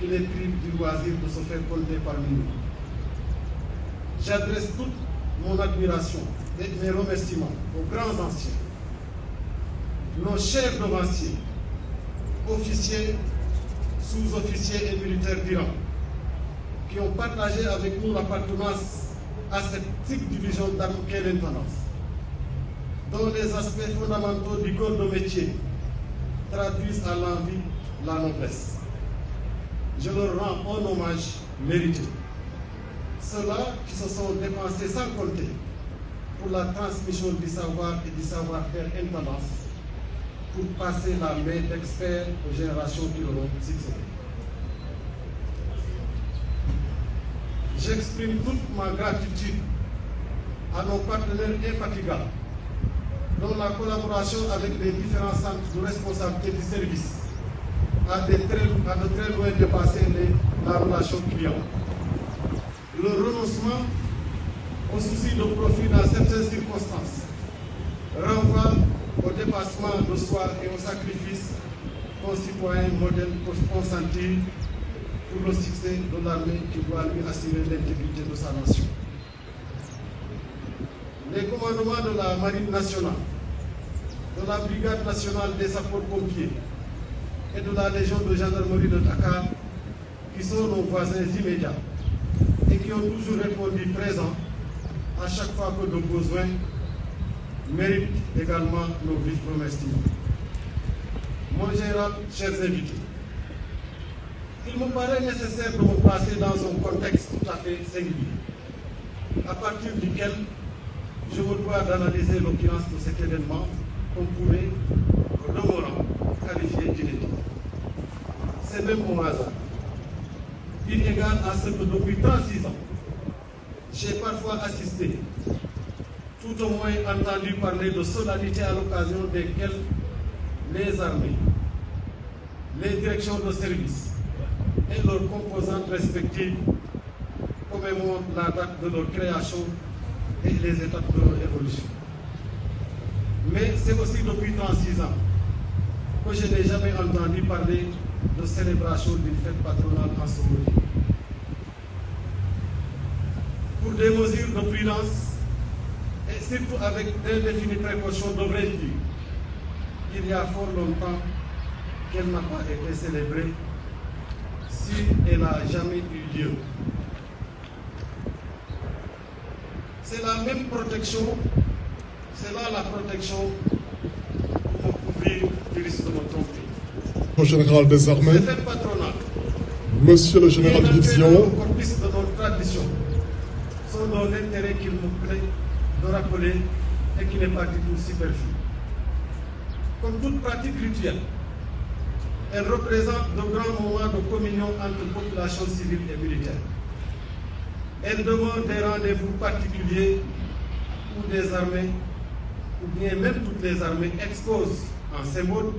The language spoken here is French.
qui les prive du loisir de se faire compter parmi nous. J'adresse toute mon admiration et mes remerciements aux grands anciens, nos chers devanciers, officiers, sous-officiers et militaires d'Iran, qui ont partagé avec nous l'appartenance à cette subdivision d'armes qu'est l'intendance, dont les aspects fondamentaux du corps de métier traduisent à l'envi la noblesse. Je leur rends un hommage mérité. Ceux-là qui se sont dépensés sans compter pour la transmission du savoir et du savoir-faire intendance, pour passer la main d'experts aux générations qui l'auront succédé. J'exprime toute ma gratitude à nos partenaires infatigables, dont la collaboration avec les différents centres de responsabilité du service a de très loin dépassé la relation client. Le renoncement au souci de profit dans certaines circonstances renvoie au dépassement de soi et au sacrifice qu'un citoyen modèle peut consentir pour le succès de l'armée qui doit lui assurer l'intégrité de sa nation. Les commandements de la Marine nationale, de la Brigade nationale des sapeurs-pompiers et de la Légion de gendarmerie de Dakar, qui sont nos voisins immédiats et qui ont toujours répondu présents à chaque fois que nos besoins, méritent également nos vifs remerciements. Mon général, chers invités, il me paraît nécessaire de me placer dans un contexte tout à fait singulier, à partir duquel je me dois d'analyser l'occurrence de cet événement qu'on pourrait, au demeurant, qualifier d'inédit. C'est même mon hasard. Il égale à ce que depuis 36 ans, j'ai parfois assisté, tout au moins entendu parler de solennité à l'occasion desquelles les armées, les directions de service et leurs composantes respectives commémorent la date de leur création et les étapes de leur évolution. Mais c'est aussi depuis 36 ans que je n'ai jamais entendu parler de célébration d'une fête patronale en ce moment. Pour des mesures de prudence et surtout avec d'indéfinies précautions, devrais-je dire, il y a fort longtemps qu'elle n'a pas été célébrée, si elle n'a jamais eu lieu. C'est la même protection, c'est là la protection pour couvrir le risque de me tromper. Au général des armées, Cette fête patronale, Monsieur le général Division, corpus de notre tradition, sont dans l'intérêt qu'il me plaît de rappeler et qui n'est pas du tout superflu. Comme toute pratique rituelle, elle représente de grands moments de communion entre population civile et militaire. Elle demeure des rendez-vous particuliers où des armées, ou bien même toutes les armées, exposent en symbole